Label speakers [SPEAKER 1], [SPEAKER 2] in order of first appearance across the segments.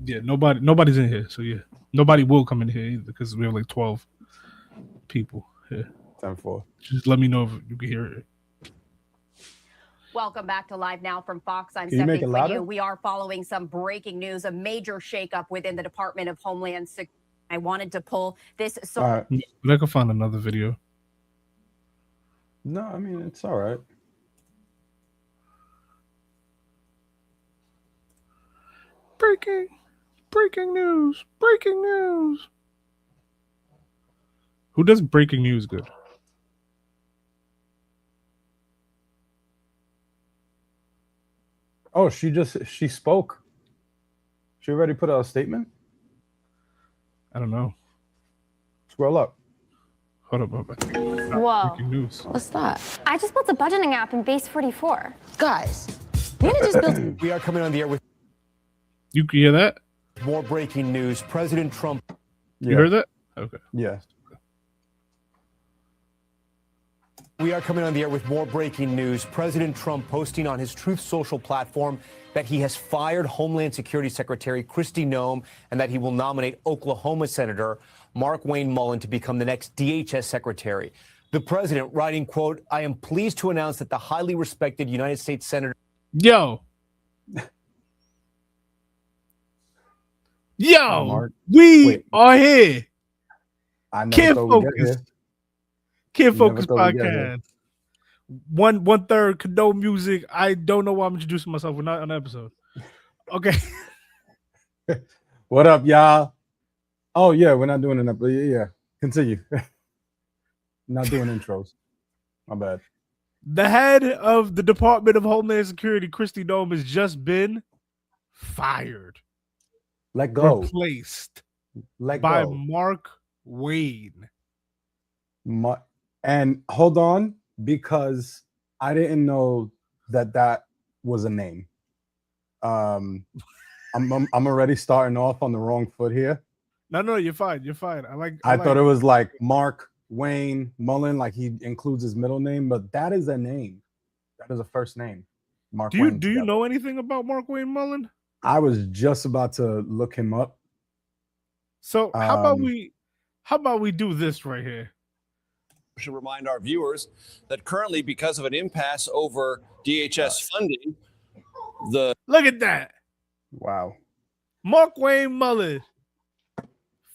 [SPEAKER 1] Yeah, nobody's in here. So yeah, nobody will come in here either because we have like 12 people here.
[SPEAKER 2] 10-4.
[SPEAKER 1] Just let me know if you can hear it.
[SPEAKER 3] Welcome back to Live Now from Fox. I'm
[SPEAKER 2] Can you make
[SPEAKER 3] Stephanie
[SPEAKER 2] it louder?
[SPEAKER 3] Quinn. We are following some breaking news, a major shakeup within the Department of Homeland Security. I wanted to pull this.
[SPEAKER 2] All right.
[SPEAKER 1] But I can find another video.
[SPEAKER 2] No, I mean, it's all right.
[SPEAKER 1] Breaking news. Breaking news. Who does breaking news good?
[SPEAKER 2] Oh, she spoke. She already put out a statement?
[SPEAKER 1] I don't know.
[SPEAKER 2] Scroll up.
[SPEAKER 1] Hold up.
[SPEAKER 4] Whoa.
[SPEAKER 1] Breaking news.
[SPEAKER 4] What's that? I just built a budgeting app in Base 44. Guys, we just built.
[SPEAKER 5] We are coming on the air with
[SPEAKER 1] You can hear that?
[SPEAKER 5] more breaking news. President Trump.
[SPEAKER 1] You heard that? Okay.
[SPEAKER 2] Yeah.
[SPEAKER 5] We are coming on the air with more breaking news. President Trump posting on his Truth Social platform that he has fired Homeland Security Secretary Kristi Noem and that he will nominate Oklahoma Senator Mark Wayne Mullen to become the next DHS secretary. The president writing, quote, "I am pleased to announce that the highly respected United States Senator..."
[SPEAKER 1] Yo,
[SPEAKER 2] Mark.
[SPEAKER 1] we are here.
[SPEAKER 2] I never
[SPEAKER 1] Can't
[SPEAKER 2] thought we'd get
[SPEAKER 1] focus.
[SPEAKER 2] here.
[SPEAKER 1] Can't
[SPEAKER 2] You
[SPEAKER 1] Focus
[SPEAKER 2] never thought we'd get here.
[SPEAKER 1] podcast. One third Condone Music. I don't know why I'm introducing myself. We're not on the episode. Okay.
[SPEAKER 2] What up, y'all? Oh, yeah, we're not doing an episode. Yeah. Continue. Not doing intros. My bad.
[SPEAKER 1] The head of the Department of Homeland Security, Kristi Noem, has just been fired.
[SPEAKER 2] Let go.
[SPEAKER 1] Replaced
[SPEAKER 2] Let
[SPEAKER 1] by
[SPEAKER 2] go.
[SPEAKER 1] Mark Wayne.
[SPEAKER 2] And hold on, because I didn't know that was a name. I'm already starting off on the wrong foot here.
[SPEAKER 1] No, you're fine. You're fine.
[SPEAKER 2] I thought it was like Mark Wayne Mullen, like he includes his middle name, but that is a name. That is a first name. Mark Wayne.
[SPEAKER 1] Do you know anything about Mark Wayne Mullen?
[SPEAKER 2] I was just about to look him up.
[SPEAKER 1] So how about we do this right here?
[SPEAKER 6] We should remind our viewers that currently, because of an impasse over DHS funding,
[SPEAKER 1] Look at that.
[SPEAKER 2] Wow.
[SPEAKER 1] Mark Wayne Mullen,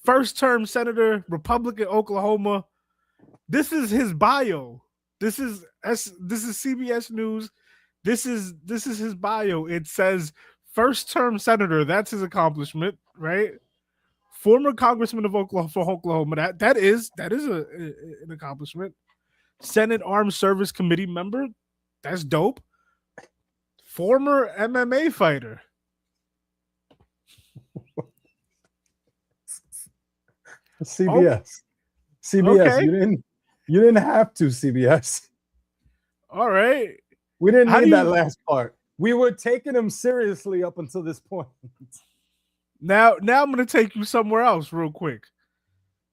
[SPEAKER 1] first term senator, Republican, Oklahoma. This is his bio. This is CBS News. This is his bio. It says first term senator. That's his accomplishment, right? Former congressman of Oklahoma. That is an accomplishment. Senate Armed Service Committee member. That's dope. Former MMA fighter.
[SPEAKER 2] CBS. CBS. Okay. You didn't have to, CBS.
[SPEAKER 1] All right.
[SPEAKER 2] We didn't need that last part. We were taking him seriously up until this point.
[SPEAKER 1] Now I'm going to take you somewhere else real quick.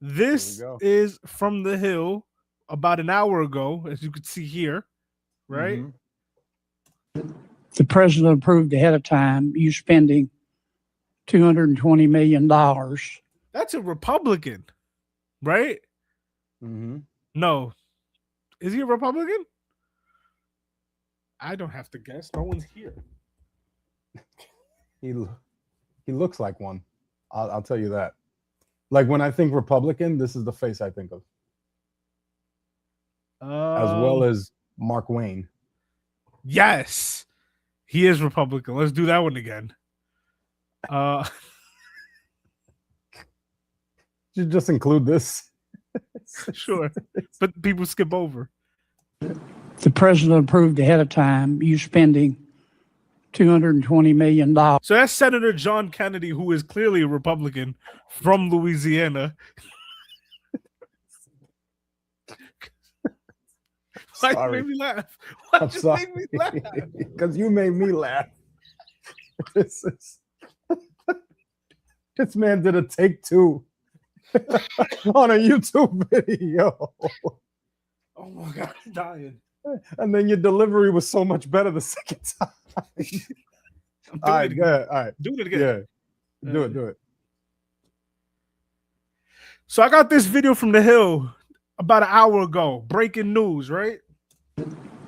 [SPEAKER 1] This is from the Hill about an hour ago, as you can see here, right?
[SPEAKER 7] Mm-hmm. The president approved ahead of time you spending $220 million.
[SPEAKER 1] That's a Republican, right?
[SPEAKER 2] Mm-hmm.
[SPEAKER 1] No. Is he a Republican? I don't have to guess. No one's here.
[SPEAKER 2] He looks like one. I'll tell you that. Like when I think Republican, this is the face I think of. As well as Mark Wayne.
[SPEAKER 1] Yes. He is Republican. Let's do that one again.
[SPEAKER 2] You just include this.
[SPEAKER 1] Sure. But people skip over.
[SPEAKER 7] The president approved ahead of time you spending $220 million.
[SPEAKER 1] So that's Senator John Kennedy, who is clearly a Republican from Louisiana. Why you made me laugh? Why you made me laugh?
[SPEAKER 2] Because you made me laugh. This man did a take two on a YouTube video.
[SPEAKER 1] Oh my God, I'm dying.
[SPEAKER 2] And then your delivery was so much better the second time. All right, go ahead. All right.
[SPEAKER 1] Do it again.
[SPEAKER 2] Do it.
[SPEAKER 1] So I got this video from The Hill about an hour ago. Breaking news, right?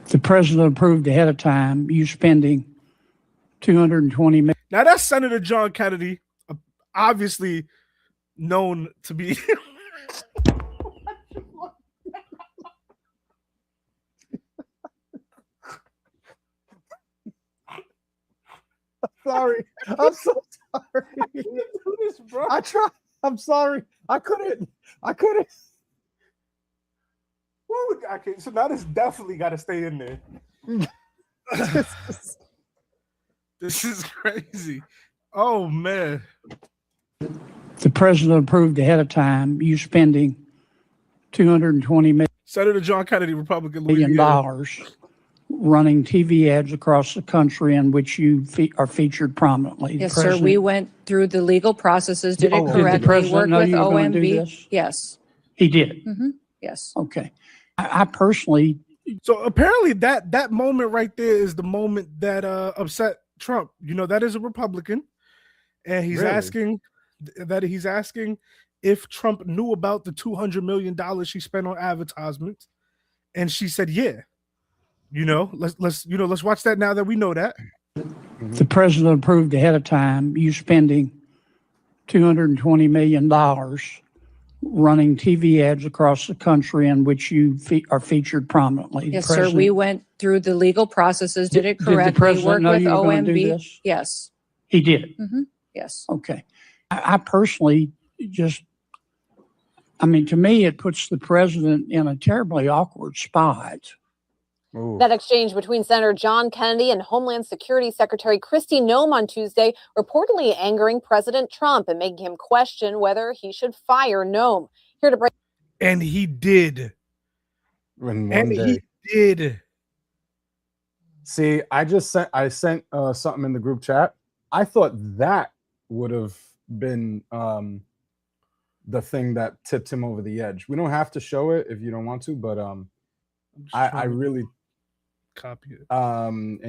[SPEAKER 7] The president approved ahead of time you spending $220 million.
[SPEAKER 1] Now that's Senator John Kennedy, obviously known to be.
[SPEAKER 2] Sorry. I'm so sorry.
[SPEAKER 1] Do this, bro.
[SPEAKER 2] I tried. I'm sorry. I couldn't.
[SPEAKER 1] Woo, okay, so now this definitely got to stay in there. This is crazy. Oh man.
[SPEAKER 7] The president approved ahead of time you spending $220
[SPEAKER 1] Senator John Kennedy, Republican
[SPEAKER 7] million
[SPEAKER 1] Louisiana.
[SPEAKER 7] Running TV ads across the country in which you are featured prominently.
[SPEAKER 8] Yes, sir. We went through the legal processes, did it correctly, worked with OMB. Yes,
[SPEAKER 7] He did.
[SPEAKER 8] yes.
[SPEAKER 7] Okay. I personally,
[SPEAKER 1] So apparently that moment right there is the moment that upset Trump. You know, that is a Republican, and he's
[SPEAKER 2] Really?
[SPEAKER 1] asking if Trump knew about the $200 million she spent on advertisements, and she said, "Yeah." You know, let's watch that now that we know that.
[SPEAKER 7] the president approved ahead of time you spending $220 million running TV ads across the country in which you are featured prominently.
[SPEAKER 8] Yes, sir. We went through the legal processes, did it correctly,
[SPEAKER 7] president
[SPEAKER 8] worked
[SPEAKER 7] know
[SPEAKER 8] with
[SPEAKER 7] you were gonna do
[SPEAKER 8] OMB.
[SPEAKER 7] this?
[SPEAKER 8] Yes,
[SPEAKER 7] He did.
[SPEAKER 8] yes.
[SPEAKER 7] Okay. I personally to me, it puts the president in a terribly awkward spot.
[SPEAKER 2] Ooh.
[SPEAKER 9] That exchange between Senator John Kennedy and Homeland Security Secretary Kristi Noem on Tuesday reportedly angering President Trump and making him question whether he should fire Noem. Here to break.
[SPEAKER 1] And he did.
[SPEAKER 2] In one day.
[SPEAKER 1] He did.
[SPEAKER 2] See, I sent something in the group chat. I thought that would have been the thing that tipped him over the edge. We don't have to show it if you don't want to, but I really
[SPEAKER 1] copy it.
[SPEAKER 2] and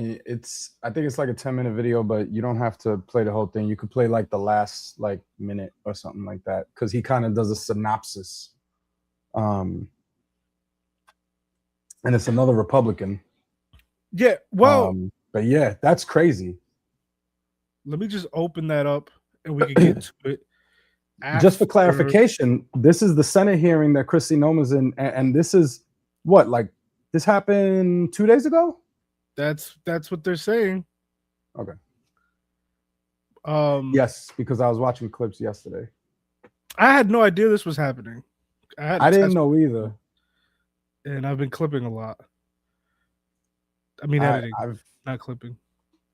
[SPEAKER 2] I think it's like a 10-minute video, but you don't have to play the whole thing. You could play like the last minute or something like that, because he kind of does a synopsis. And it's another Republican.
[SPEAKER 1] Yeah, well,
[SPEAKER 2] but yeah, that's crazy.
[SPEAKER 1] let me just open that up and we can get to it.
[SPEAKER 2] Just for clarification, this is the Senate hearing that Kristi Noem is in, and this is what, this happened 2 days ago?
[SPEAKER 1] That's what they're saying.
[SPEAKER 2] Okay.
[SPEAKER 1] Yes,
[SPEAKER 2] because I was watching clips yesterday.
[SPEAKER 1] I had no idea this was happening.
[SPEAKER 2] I didn't know either.
[SPEAKER 1] And I've been clipping a lot. I mean, editing, not clipping.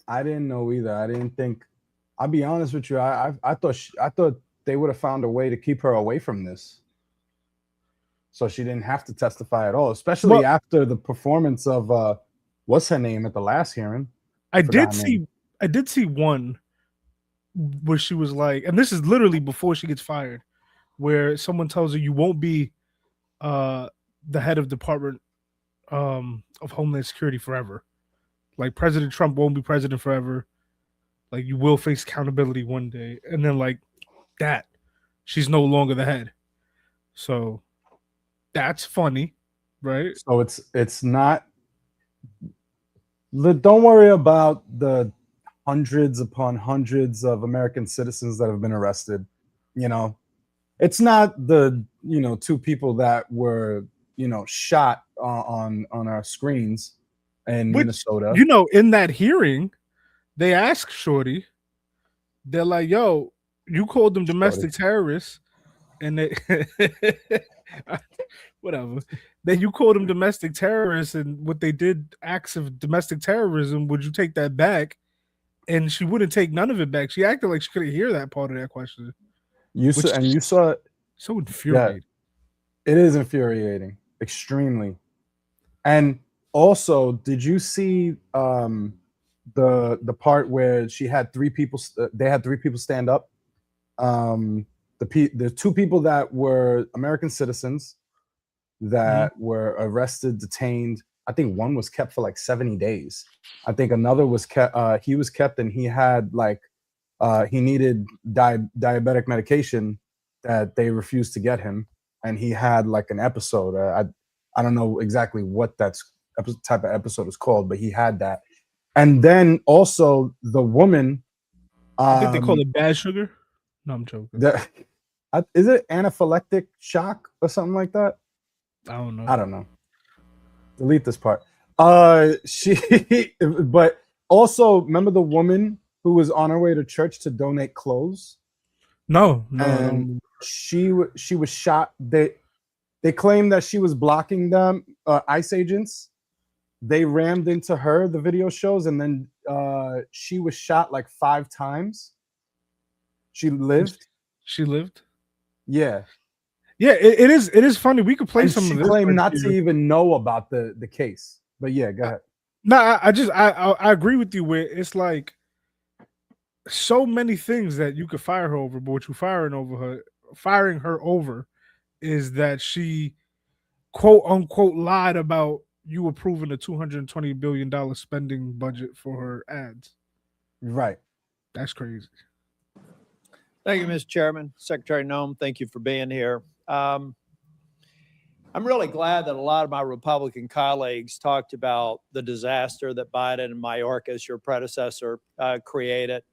[SPEAKER 2] I didn't know either. I didn't think. I'll be honest with you. I thought they would have found a way to keep her away from this, so she didn't have to testify at all. Especially after the performance of what's her name at the last hearing.
[SPEAKER 1] I did see one where she was like, and this is literally before she gets fired, where someone tells her you won't be the head of Department of Homeland Security forever. Like President Trump won't be president forever. Like you will face accountability one day, and then that, she's no longer the head. So that's funny, right?
[SPEAKER 2] So it's not. Don't worry about the hundreds upon hundreds of American citizens that have been arrested. You know, it's not the two people that were shot on our screens in Minnesota.
[SPEAKER 1] In that hearing, they asked Shorty, they're like, "Yo, you called them domestic terrorists," and they whatever. Then you called them domestic terrorists, and what they did, acts of domestic terrorism. Would you take that back? And she wouldn't take none of it back. She acted like she couldn't hear that part of that question.
[SPEAKER 2] You saw it.
[SPEAKER 1] So infuriating.
[SPEAKER 2] Yeah, it is infuriating, extremely. And also, did you see the part where she had three people? They had three people stand up. The two people that were American citizens that were arrested, detained. I think one was kept for 70 days. I think another was kept. He was kept, and he had he needed diabetic medication that they refused to get him, and he had like an episode. I don't know exactly what that type of episode is called, but he had that. And then also the woman.
[SPEAKER 1] I think they call it bad sugar. No, I'm joking.
[SPEAKER 2] Is it anaphylactic shock or something like that?
[SPEAKER 1] I don't know.
[SPEAKER 2] Delete this part. But also remember the woman who was on her way to church to donate clothes?
[SPEAKER 1] No.
[SPEAKER 2] She was shot. They claimed that she was blocking them, ICE agents. They rammed into her, the video shows, and then she was shot like 5 times. She lived.
[SPEAKER 1] She lived?
[SPEAKER 2] Yeah.
[SPEAKER 1] Yeah, it is funny. We could play some of this.
[SPEAKER 2] She claimed not to even know about the case. But yeah, go ahead.
[SPEAKER 1] No, I agree with you where it's like so many things that you could fire her over, but what you firing her over is that she quote unquote lied about you approving a $220 billion spending budget for her ads.
[SPEAKER 2] Right.
[SPEAKER 1] That's crazy.
[SPEAKER 10] Thank you, Mr. Chairman. Secretary Noem, thank you for being here. I'm really glad that a lot of my Republican colleagues talked about the disaster that Biden and Mayorkas, your predecessor, created.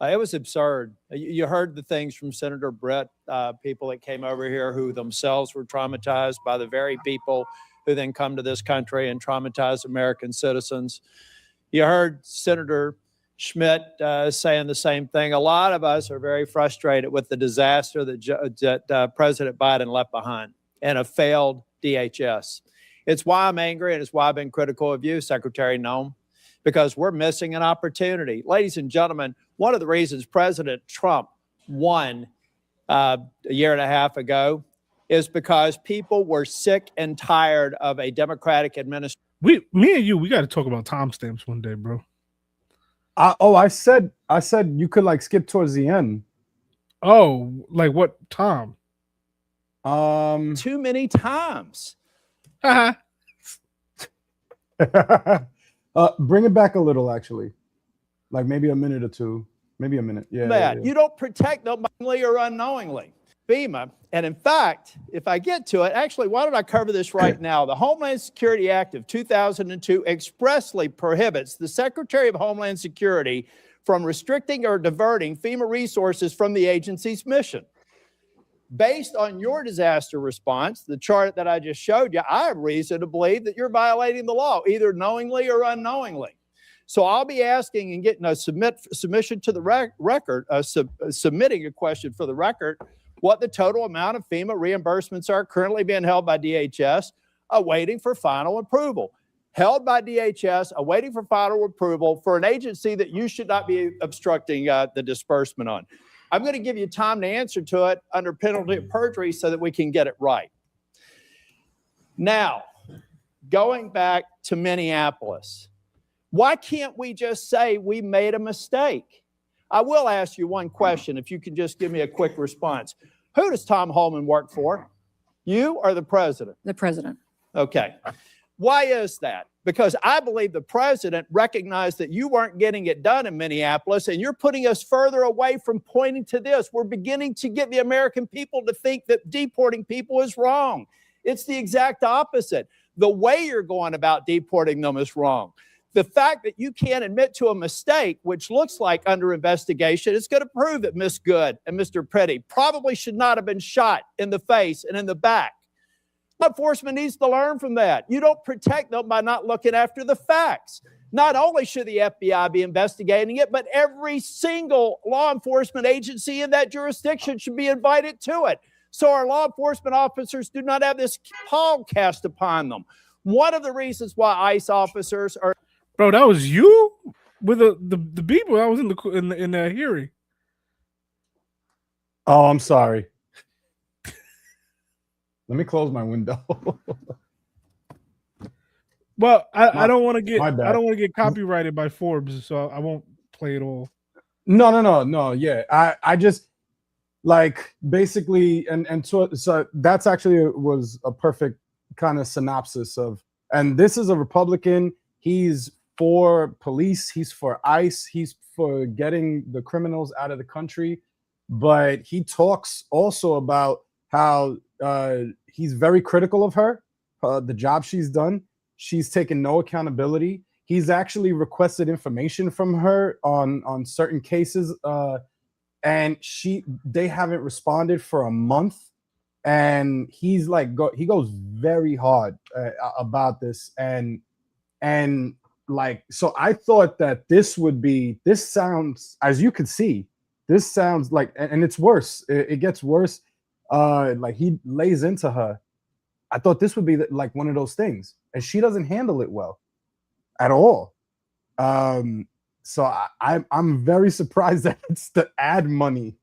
[SPEAKER 10] It was absurd. You heard the things from Senator Brett, people that came over here who themselves were traumatized by the very people who then come to this country and traumatize American citizens. You heard Senator Schmidt saying the same thing. A lot of us are very frustrated with the disaster that President Biden left behind and a failed DHS. It's why I'm angry, and it's why I've been critical of you, Secretary Noem, because we're missing an opportunity. Ladies and gentlemen, one of the reasons President Trump won a year and a half ago is because people were sick and tired of a Democratic administration.
[SPEAKER 1] Me and you, we got to talk about timestamps one day, bro.
[SPEAKER 2] I said you could like skip towards the end.
[SPEAKER 1] Oh, like what time?
[SPEAKER 10] Too many times.
[SPEAKER 2] Bring it back a little, actually. Like maybe a minute or two. Maybe a minute. Yeah.
[SPEAKER 10] You don't protect them knowingly or unknowingly. FEMA, and in fact, if I get to it, actually, why don't I cover this right now? The Homeland Security Act of 2002 expressly prohibits the Secretary of Homeland Security from restricting or diverting FEMA resources from the agency's mission. Based on your disaster response, the chart that I just showed you, I have reason to believe that you're violating the law, either knowingly or unknowingly. So I'll be asking and getting a submission to the record, submitting a question for the record, what the total amount of FEMA reimbursements are currently being held by DHS, awaiting for final approval. Held by DHS, awaiting for final approval for an agency that you should not be obstructing the disbursement on. I'm going to give you time to answer to it under penalty of perjury so that we can get it right. Now, going back to Minneapolis, why can't we just say we made a mistake? I will ask you one question, if you can just give me a quick response. Who does Tom Homan work for? You or the president?
[SPEAKER 8] The president.
[SPEAKER 10] Okay. Why is that? Because I believe the president recognized that you weren't getting it done in Minneapolis, and you're putting us further away from pointing to this. We're beginning to get the American people to think that deporting people is wrong. It's the exact opposite. The way you're going about deporting them is wrong. The fact that you can't admit to a mistake, which looks like under investigation, is going to prove that Miss Good and Mr. Petty probably should not have been shot in the face and in the back. Law enforcement needs to learn from that. You don't protect them by not looking after the facts. Not only should the FBI be investigating it, but every single law enforcement agency in that jurisdiction should be invited to it. So our law enforcement officers do not have this pall cast upon them. One of the reasons why ICE officers are...
[SPEAKER 1] Bro, that was you with the people. I was in the hearing.
[SPEAKER 2] Oh, I'm sorry. Let me close my window.
[SPEAKER 1] Well, I don't want to get copyrighted by Forbes, so I won't play it all.
[SPEAKER 2] No. Yeah, I just like basically, and so that's actually was a perfect kind of synopsis of. And this is a Republican. He's for police. He's for ICE. He's for getting the criminals out of the country. But he talks also about how he's very critical of her, the job she's done. She's taken no accountability. He's actually requested information from her on certain cases, and they haven't responded for a month. And he's like, he goes very hard about this, and like, so I thought that this sounds, as you could see, this sounds like, and it's worse. It gets worse. Like, he lays into her. I thought this would be like one of those things, and she doesn't handle it well at all. So I'm very surprised that it's the ad money.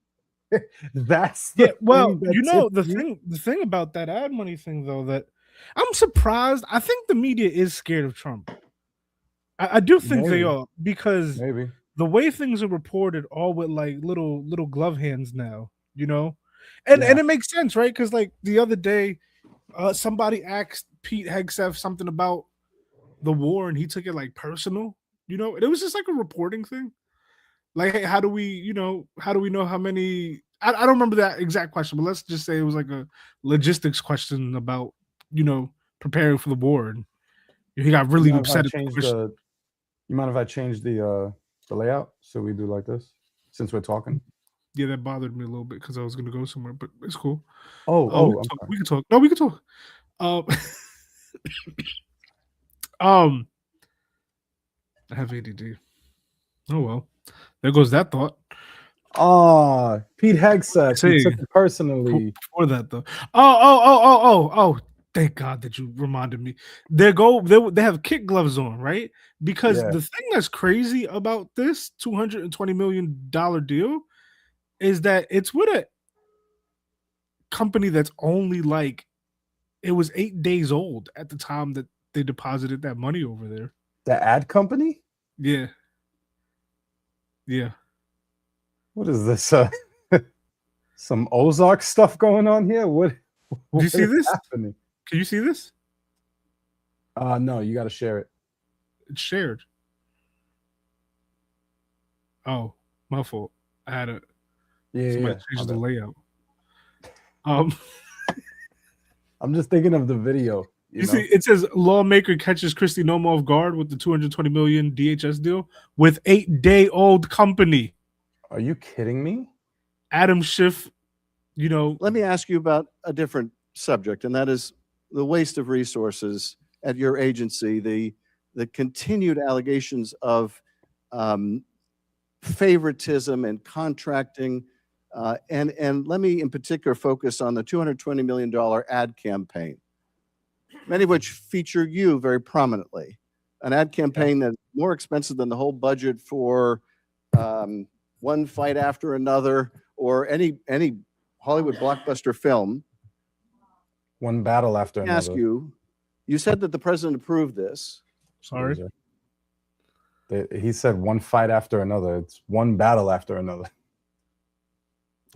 [SPEAKER 2] That's
[SPEAKER 1] well, you know, the thing about that ad money thing, though, that I'm surprised. I think the media is scared of Trump. I do think they are, because the way things are reported, all with like little glove hands now, you know, and it makes sense, right? Because like the other day, somebody asked Pete Hegseth something about the war, and he took it like personal, you know. And it was just like a reporting thing, like, hey, how do we know how many? I don't remember that exact question, but let's just say it was like a logistics question about, you know, preparing for the war, and he got really upset.
[SPEAKER 2] You mind if I change the layout so we do like this, since we're talking?
[SPEAKER 1] Yeah, that bothered me a little bit because I was going to go somewhere, but it's cool. We can talk. No, we can talk. I have ADD. Oh well, there goes that thought.
[SPEAKER 2] Pete Hegseth, he took it personally.
[SPEAKER 1] Before that, though. Oh! Thank God that you reminded me. They have kid gloves on, right? Because the thing that's crazy about this $220 million deal is that it's with a company that's only like, it was 8 days old at the time that they deposited that money over there.
[SPEAKER 2] The ad company?
[SPEAKER 1] Yeah.
[SPEAKER 2] What is this? Some Ozark stuff going on here? What
[SPEAKER 1] Do you see this?
[SPEAKER 2] Happening?
[SPEAKER 1] Can you see this?
[SPEAKER 2] No, you got to share it.
[SPEAKER 1] It's shared. Oh, my fault. I had a somebody changed the layout.
[SPEAKER 2] I'm just thinking of the video.
[SPEAKER 1] You see, it says lawmaker catches Kristi Noem off guard with the $220 million DHS deal with 8-day-old company.
[SPEAKER 2] Are you kidding me?
[SPEAKER 1] Adam Schiff, you know.
[SPEAKER 11] Let me ask you about a different subject, and that is the waste of resources at your agency, the continued allegations of favoritism and contracting, and let me in particular focus on the $220 million ad campaign, many of which feature you very prominently. An ad campaign that's more expensive than the whole budget for One Fight After Another or any Hollywood blockbuster film.
[SPEAKER 2] One battle after another.
[SPEAKER 11] Ask you, you said that the president approved this.
[SPEAKER 1] Sorry.
[SPEAKER 2] He said one fight after another. It's one battle after another.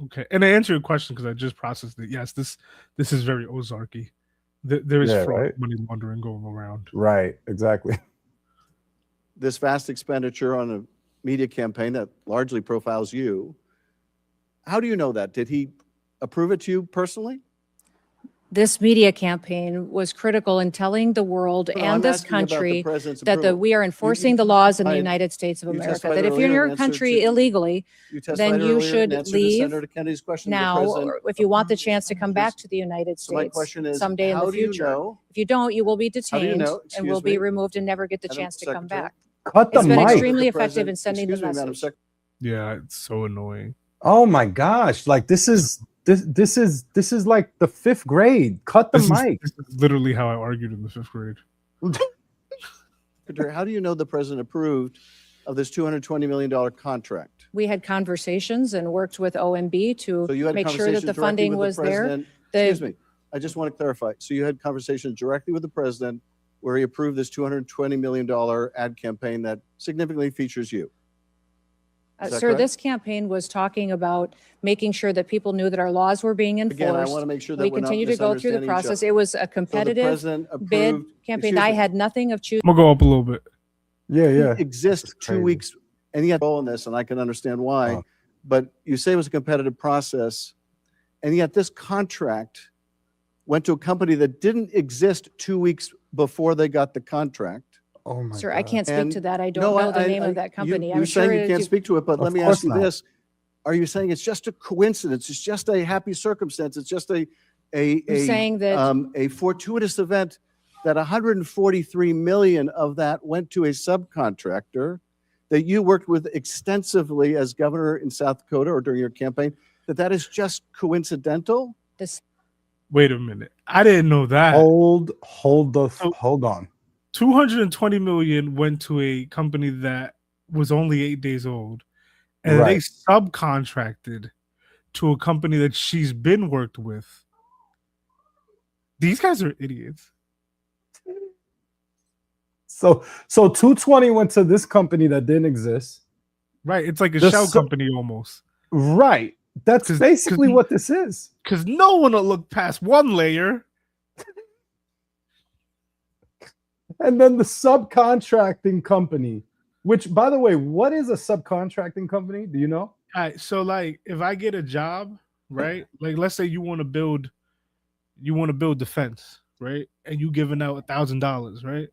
[SPEAKER 1] Okay, and to answer your question, because I just processed it, yes, this is very Ozarky. There is fraud, money laundering going around.
[SPEAKER 2] Right, exactly.
[SPEAKER 11] This vast expenditure on a media campaign that largely profiles you. How do you know that? Did he approve it to you personally?
[SPEAKER 8] This media campaign was critical in telling the world and this country that we are enforcing the laws in the United States of America. That if you're in your country illegally, then you should leave now, or if you want the chance to come back to the United States someday in the future. If you don't, you will be detained and will be removed and never get the chance to come back.
[SPEAKER 2] It's
[SPEAKER 8] been extremely effective in sending the message.
[SPEAKER 1] Yeah, it's so annoying.
[SPEAKER 2] Oh my gosh! Like this is like the 5th grade. Cut the mic.
[SPEAKER 1] This is literally how I argued in the 5th grade.
[SPEAKER 11] How do you know the president approved of this $220 million contract?
[SPEAKER 8] We had conversations and worked with OMB to make sure that the funding was there.
[SPEAKER 11] Excuse me. I just want to clarify. So you had conversations directly with the president where he approved this $220 million ad campaign that significantly features you.
[SPEAKER 8] Sir,
[SPEAKER 11] correct?
[SPEAKER 8] This campaign was talking about making sure that people knew that our laws were being enforced.
[SPEAKER 11] Again, I want to make sure that
[SPEAKER 8] we
[SPEAKER 11] we're not
[SPEAKER 8] continue to go through the
[SPEAKER 11] misunderstanding each
[SPEAKER 8] process.
[SPEAKER 11] other.
[SPEAKER 8] It was a competitive bid campaign. I had nothing of choosing.
[SPEAKER 1] I'm gonna go up a little bit.
[SPEAKER 11] didn't exist
[SPEAKER 2] That's
[SPEAKER 11] 2
[SPEAKER 2] crazy.
[SPEAKER 11] weeks, and yet all in this, and I can understand why. But you say it was a competitive process, and yet this contract went to a company that didn't exist 2 weeks before they got the contract.
[SPEAKER 2] Oh my
[SPEAKER 8] Sir,
[SPEAKER 2] God.
[SPEAKER 8] I can't speak
[SPEAKER 11] And
[SPEAKER 8] to that. I don't
[SPEAKER 11] no,
[SPEAKER 8] know the name of that company.
[SPEAKER 11] You're
[SPEAKER 8] I'm
[SPEAKER 11] saying
[SPEAKER 8] sure
[SPEAKER 11] you can't speak to it, but let
[SPEAKER 2] Of
[SPEAKER 11] me
[SPEAKER 2] course
[SPEAKER 11] ask you
[SPEAKER 2] not.
[SPEAKER 11] this: are you saying it's just a coincidence? It's just a happy circumstance? It's just a
[SPEAKER 8] saying that-
[SPEAKER 11] a fortuitous event that 143 million of that went to a subcontractor that you worked with extensively as governor in South Dakota or during your campaign? That is just coincidental?
[SPEAKER 8] This
[SPEAKER 1] Wait a minute. I didn't know that.
[SPEAKER 2] Hold
[SPEAKER 1] So-
[SPEAKER 2] on.
[SPEAKER 1] 220 million went to a company that was only 8 days old, and they
[SPEAKER 2] Right.
[SPEAKER 1] subcontracted to a company that she's been worked with. These guys are idiots.
[SPEAKER 2] So 220 went to this company that didn't exist.
[SPEAKER 1] Right. It's like a
[SPEAKER 2] The
[SPEAKER 1] shell
[SPEAKER 2] sub-
[SPEAKER 1] company almost.
[SPEAKER 2] Right. That's
[SPEAKER 1] 'Cause-
[SPEAKER 2] basically
[SPEAKER 1] 'cause-
[SPEAKER 2] what this is.
[SPEAKER 1] Because no one will look past one layer.
[SPEAKER 2] And then the subcontracting company, which, by the way, what is a subcontracting company? Do you know?
[SPEAKER 1] All right. So like if I get a job, right? Like let's say you want to build defense, right? And you giving out $1,000, right?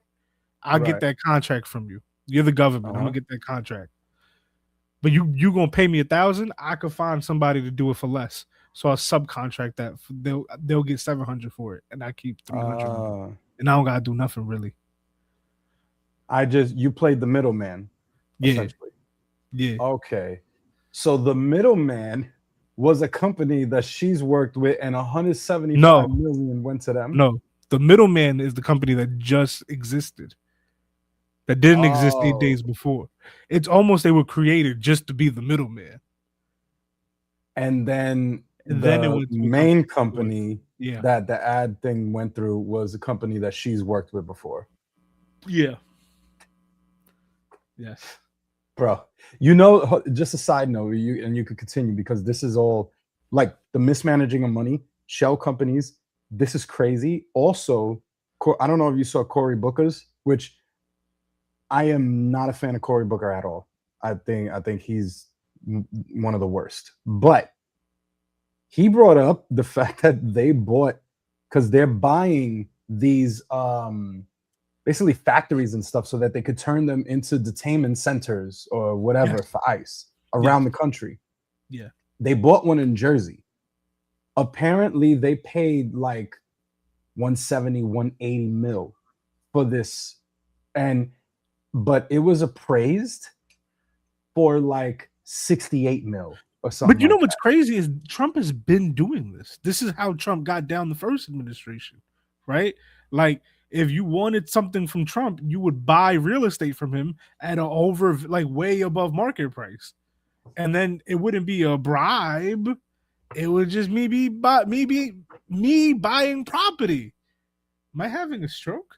[SPEAKER 1] I'll get
[SPEAKER 2] Right.
[SPEAKER 1] that contract from you. You're the government. I'm
[SPEAKER 2] Uh-huh.
[SPEAKER 1] gonna get that contract. But you gonna pay me 1,000? I could find somebody to do it for less. So I'll subcontract that. They'll get 700 for it, and I keep 300. And I don't gotta do nothing really.
[SPEAKER 2] You played the middleman.
[SPEAKER 1] Yeah.
[SPEAKER 2] Essentially.
[SPEAKER 1] Yeah.
[SPEAKER 2] Okay. So the middleman was a company that she's worked with, and 175 million went to them.
[SPEAKER 1] No, the middleman is the company that just existed. That didn't exist 8 days before. It's almost they were created just to be the middleman.
[SPEAKER 2] And then
[SPEAKER 1] And
[SPEAKER 2] the
[SPEAKER 1] then it went to a
[SPEAKER 2] main company
[SPEAKER 1] Yeah.
[SPEAKER 2] that the ad thing went through was a company that she's worked with before.
[SPEAKER 1] Yeah. Yes.
[SPEAKER 2] Bro, you know, just a side note, you could continue because this is all like the mismanaging of money, shell companies. This is crazy. Also, I don't know if you saw Cory Booker's, which I am not a fan of Cory Booker at all. I think he's one of the worst. But he brought up the fact that they bought, because they're buying these basically factories and stuff so that they could turn them into detainment centers or whatever for ICE around the country.
[SPEAKER 1] Yeah.
[SPEAKER 2] They bought one in Jersey. Apparently they paid like 170, 180 mil for this. But it was appraised for like 68 mil or something.
[SPEAKER 1] But you know
[SPEAKER 2] like
[SPEAKER 1] what's crazy is Trump has been doing this. This is how Trump got down the first administration, right? Like if you wanted something from Trump, you would buy real estate from him at way above market price. And then it wouldn't be a bribe. It would just me buying property. Am I having a stroke?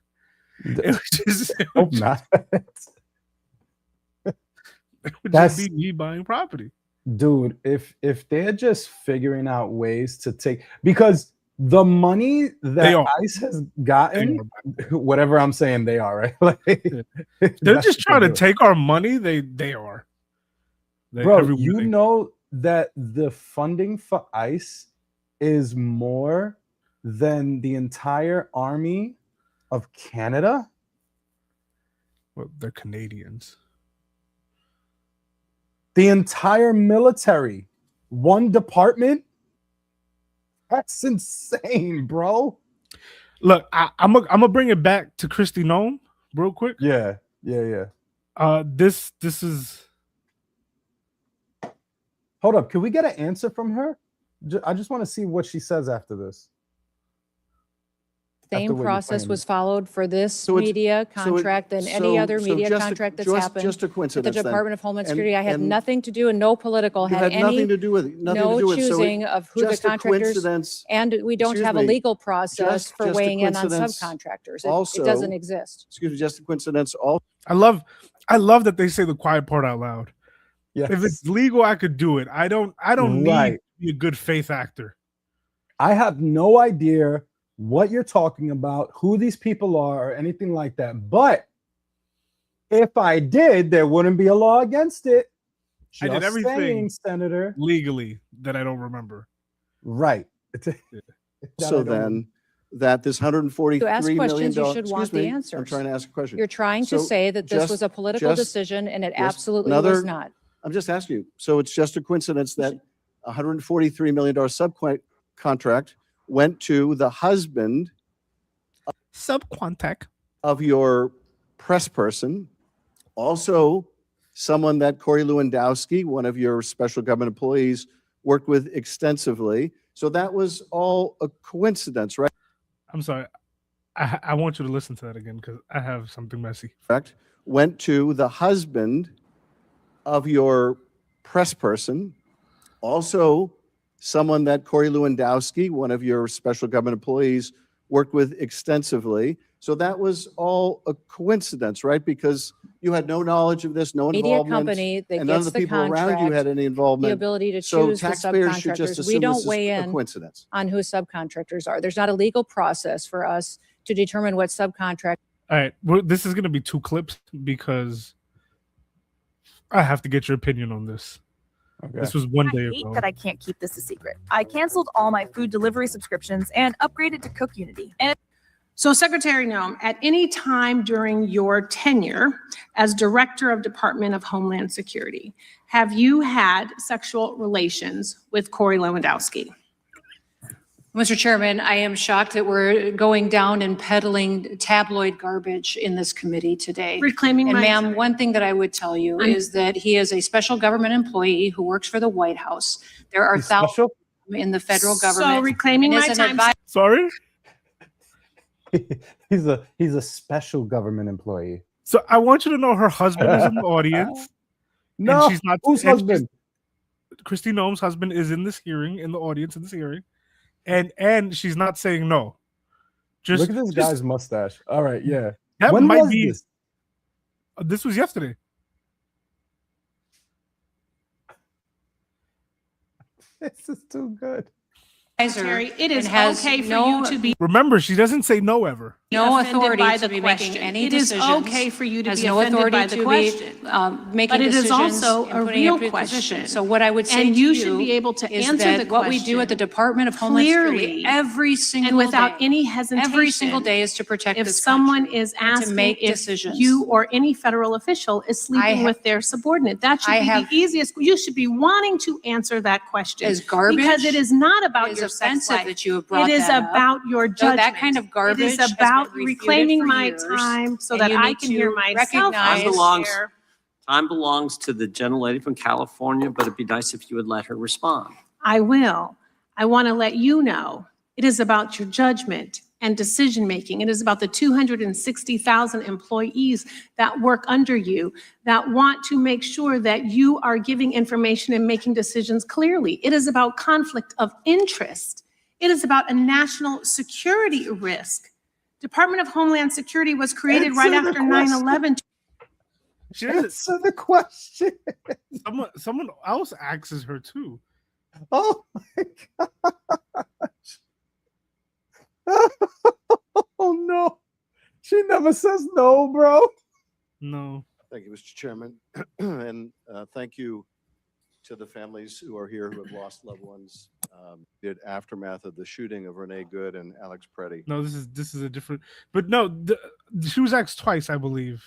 [SPEAKER 1] It would just,
[SPEAKER 2] Hope not.
[SPEAKER 1] It would just be me buying property.
[SPEAKER 2] Dude, if they're just figuring out ways to take, because the money that ICE has gotten, whatever I'm saying, they are, right? Like,
[SPEAKER 1] they're just trying to take our money. They are.
[SPEAKER 2] Bro, you know that the funding for ICE is more than the entire army of Canada?
[SPEAKER 1] Well, they're Canadians.
[SPEAKER 2] The entire military, one department? That's insane, bro.
[SPEAKER 1] Look, I'm gonna bring it back to Kristi Noem real quick.
[SPEAKER 2] Yeah.
[SPEAKER 1] This is.
[SPEAKER 2] Hold up, can we get an answer from her? I just want to see what she says after this.
[SPEAKER 8] Same process was followed for this media contract and any other media contract that's happened.
[SPEAKER 11] Just a
[SPEAKER 8] With
[SPEAKER 11] coincidence.
[SPEAKER 8] the Department of Homeland Security, I had
[SPEAKER 11] and
[SPEAKER 8] nothing to do and no political
[SPEAKER 11] you
[SPEAKER 8] had any
[SPEAKER 11] nothing to do with it. Nothing
[SPEAKER 8] no
[SPEAKER 11] to do with it. So
[SPEAKER 8] choosing of who the
[SPEAKER 11] just a
[SPEAKER 8] contractors
[SPEAKER 11] coincidence.
[SPEAKER 8] and we don't
[SPEAKER 11] Excuse
[SPEAKER 8] have a
[SPEAKER 11] me.
[SPEAKER 8] legal process for
[SPEAKER 11] Just a
[SPEAKER 8] weighing in on
[SPEAKER 11] coincidence.
[SPEAKER 8] subcontractors.
[SPEAKER 11] Also,
[SPEAKER 8] it doesn't exist.
[SPEAKER 11] Excuse me, just a coincidence. All
[SPEAKER 1] I love that they say the quiet part out loud.
[SPEAKER 2] Yes.
[SPEAKER 1] If it's legal, I could do it. I don't need
[SPEAKER 2] Right.
[SPEAKER 1] to be a good faith actor.
[SPEAKER 2] I have no idea what you're talking about, who these people are, or anything like that. But If I did, there wouldn't be a law against it.
[SPEAKER 1] I did
[SPEAKER 2] Just
[SPEAKER 1] everything
[SPEAKER 2] saying, Senator.
[SPEAKER 1] legally that I don't remember.
[SPEAKER 2] Right.
[SPEAKER 11] So then, that this $143
[SPEAKER 8] To ask
[SPEAKER 11] million
[SPEAKER 8] questions, you should
[SPEAKER 11] excuse
[SPEAKER 8] want the
[SPEAKER 11] me, I'm
[SPEAKER 8] answers.
[SPEAKER 11] trying to ask a question.
[SPEAKER 8] You're trying to
[SPEAKER 11] So
[SPEAKER 8] say that this
[SPEAKER 11] just-
[SPEAKER 8] was a political
[SPEAKER 11] just-
[SPEAKER 8] decision, and it
[SPEAKER 11] just
[SPEAKER 8] absolutely
[SPEAKER 11] another-
[SPEAKER 8] was not.
[SPEAKER 11] I'm just asking you. So it's just a coincidence that a $143 million subcontract went to the husband
[SPEAKER 1] Subquantac.
[SPEAKER 11] of your press person, also someone that Corey Lewandowski, one of your special government employees, worked with extensively. So that was all a coincidence, right?
[SPEAKER 1] I'm sorry. I want you to listen to that again because I have something messy.
[SPEAKER 11] Correct. Went to the husband of your press person, also someone that Corey Lewandowski, one of your special government employees, worked with extensively. So that was all a coincidence, right? Because you had no knowledge of this, no
[SPEAKER 8] Media
[SPEAKER 11] involvement.
[SPEAKER 8] company that
[SPEAKER 11] and none of
[SPEAKER 8] gets
[SPEAKER 11] the
[SPEAKER 8] the
[SPEAKER 11] people around you
[SPEAKER 8] contract,
[SPEAKER 11] had any
[SPEAKER 8] the
[SPEAKER 11] involvement.
[SPEAKER 8] ability to
[SPEAKER 11] So
[SPEAKER 8] choose the
[SPEAKER 11] taxpayers should just
[SPEAKER 8] subcontractors. We
[SPEAKER 11] assume
[SPEAKER 8] don't
[SPEAKER 11] this is
[SPEAKER 8] weigh
[SPEAKER 11] a
[SPEAKER 8] in
[SPEAKER 11] coincidence.
[SPEAKER 8] on who subcontractors are. There's not a legal process for us to determine what subcontract.
[SPEAKER 1] All right. This is going to be 2 clips because I have to get your opinion on this.
[SPEAKER 2] Okay.
[SPEAKER 1] This was one
[SPEAKER 12] I
[SPEAKER 1] day
[SPEAKER 12] hate
[SPEAKER 1] ago.
[SPEAKER 12] that I can't keep this a secret. I canceled all my food delivery subscriptions and upgraded to Cook Unity. And
[SPEAKER 13] So Secretary Noem, at any time during your tenure as Director of Department of Homeland Security, have you had sexual relations with Corey Lewandowski?
[SPEAKER 8] Mr. Chairman, I am shocked that we're going down and peddling tabloid garbage in this committee today.
[SPEAKER 13] Reclaiming
[SPEAKER 8] And
[SPEAKER 13] my
[SPEAKER 8] ma'am,
[SPEAKER 13] time.
[SPEAKER 8] one thing that I would tell you
[SPEAKER 13] I'm-
[SPEAKER 8] is that he is a special government employee who works for the White House. There are
[SPEAKER 2] He's
[SPEAKER 8] thousands
[SPEAKER 2] special?
[SPEAKER 8] in the federal
[SPEAKER 13] So
[SPEAKER 8] government.
[SPEAKER 13] reclaiming
[SPEAKER 8] And
[SPEAKER 13] my
[SPEAKER 8] as an
[SPEAKER 13] time.
[SPEAKER 8] advi-
[SPEAKER 1] Sorry?
[SPEAKER 2] He's a special government employee.
[SPEAKER 1] So I want you to know her husband is in the audience.
[SPEAKER 2] No,
[SPEAKER 1] she's not-
[SPEAKER 2] whose
[SPEAKER 1] and she's-
[SPEAKER 2] husband?
[SPEAKER 1] Christy Noem's husband is in this hearing, in the audience in this hearing. And she's not saying no. Just
[SPEAKER 2] Look at this guy's mustache. All right, yeah.
[SPEAKER 1] that
[SPEAKER 2] When
[SPEAKER 1] might
[SPEAKER 2] was
[SPEAKER 1] be
[SPEAKER 2] this?
[SPEAKER 1] This was yesterday.
[SPEAKER 2] This is too good.
[SPEAKER 13] Secretary, it is
[SPEAKER 8] and has
[SPEAKER 13] okay for
[SPEAKER 8] no-
[SPEAKER 13] you to be
[SPEAKER 1] Remember, she doesn't say no ever.
[SPEAKER 8] No
[SPEAKER 13] offended
[SPEAKER 8] authority
[SPEAKER 13] by
[SPEAKER 8] to
[SPEAKER 13] the
[SPEAKER 8] be
[SPEAKER 13] question.
[SPEAKER 8] making any
[SPEAKER 13] It is
[SPEAKER 8] decisions.
[SPEAKER 13] okay for you to
[SPEAKER 8] Has
[SPEAKER 13] be
[SPEAKER 8] no
[SPEAKER 13] offended
[SPEAKER 8] authority
[SPEAKER 13] by the
[SPEAKER 8] to
[SPEAKER 13] question.
[SPEAKER 8] be making
[SPEAKER 13] But it is
[SPEAKER 8] decisions
[SPEAKER 13] also
[SPEAKER 8] and
[SPEAKER 13] a
[SPEAKER 8] putting in
[SPEAKER 13] real
[SPEAKER 8] positions.
[SPEAKER 13] question.
[SPEAKER 8] So what I would say
[SPEAKER 13] And
[SPEAKER 8] to
[SPEAKER 13] you should be able to
[SPEAKER 8] is
[SPEAKER 13] answer
[SPEAKER 8] that
[SPEAKER 13] the
[SPEAKER 8] what we do at the
[SPEAKER 13] question
[SPEAKER 8] Department of Homeland Security
[SPEAKER 13] clearly
[SPEAKER 8] every single
[SPEAKER 13] and without
[SPEAKER 8] day,
[SPEAKER 13] any hesitation.
[SPEAKER 8] every single day is to protect
[SPEAKER 13] If
[SPEAKER 8] this
[SPEAKER 13] someone
[SPEAKER 8] country
[SPEAKER 13] is
[SPEAKER 8] and to
[SPEAKER 13] asking
[SPEAKER 8] make
[SPEAKER 13] if
[SPEAKER 8] decisions.
[SPEAKER 13] you or any federal official is sleeping
[SPEAKER 8] have-
[SPEAKER 13] with their subordinate, that should
[SPEAKER 8] I
[SPEAKER 13] be
[SPEAKER 8] have-
[SPEAKER 13] the easiest. You should be wanting to answer that question.
[SPEAKER 8] Is garbage.
[SPEAKER 13] Because it is not about
[SPEAKER 8] It is
[SPEAKER 13] your sex
[SPEAKER 8] offensive
[SPEAKER 13] life.
[SPEAKER 8] that you have brought
[SPEAKER 13] It is
[SPEAKER 8] that up.
[SPEAKER 13] about your
[SPEAKER 8] So
[SPEAKER 13] judgment.
[SPEAKER 8] that kind of garbage
[SPEAKER 13] It is
[SPEAKER 8] has
[SPEAKER 13] about
[SPEAKER 8] been refuted
[SPEAKER 13] reclaiming
[SPEAKER 8] for
[SPEAKER 13] my
[SPEAKER 8] years,
[SPEAKER 13] time so
[SPEAKER 8] and
[SPEAKER 13] that
[SPEAKER 8] you
[SPEAKER 13] I
[SPEAKER 8] need
[SPEAKER 13] can
[SPEAKER 8] to
[SPEAKER 13] hear myself.
[SPEAKER 8] recognize-
[SPEAKER 14] Time belongs-
[SPEAKER 13] share.
[SPEAKER 14] Time belongs to the gentlelady from California, but it'd be nice if you would let her respond.
[SPEAKER 13] I will. I want to let you know, it is about your judgment and decision-making. It is about the 260,000 employees that work under you that want to make sure that you are giving information and making decisions clearly. It is about conflict of interest. It is about a national security risk. Department of Homeland Security was created right
[SPEAKER 2] Answer the
[SPEAKER 13] after
[SPEAKER 2] question.
[SPEAKER 13] 9/11.
[SPEAKER 1] She doesn't,
[SPEAKER 2] Answer the question.
[SPEAKER 1] someone else axes her too.
[SPEAKER 2] Oh my gosh. Oh no. She never says no, bro.
[SPEAKER 1] No.
[SPEAKER 11] Thank you, Mr. Chairman. And thank you to the families who are here who have lost loved ones. Did aftermath of the shooting of Renee Good and Alex Preddy.
[SPEAKER 1] No, this is a different. But no, she was asked twice, I believe.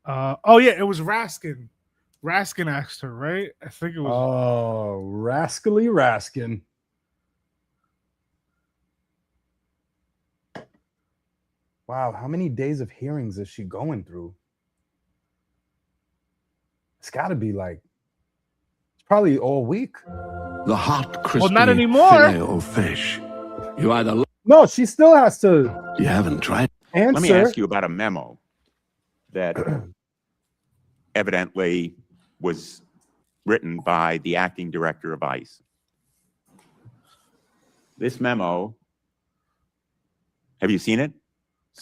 [SPEAKER 1] Oh yeah, it was Raskin. Raskin asked her, right? I think it was.
[SPEAKER 2] Oh, rascally Raskin. Wow, how many days of hearings is she going through? It's got to be like, it's probably all week.
[SPEAKER 15] The hot, crispy
[SPEAKER 1] not anymore.
[SPEAKER 15] fillet of fish. You either
[SPEAKER 2] No, she still has to
[SPEAKER 15] you haven't tried.
[SPEAKER 2] answer.
[SPEAKER 16] Let me ask you about a memo that evidently was written by the acting director of ICE. This memo, have you seen it?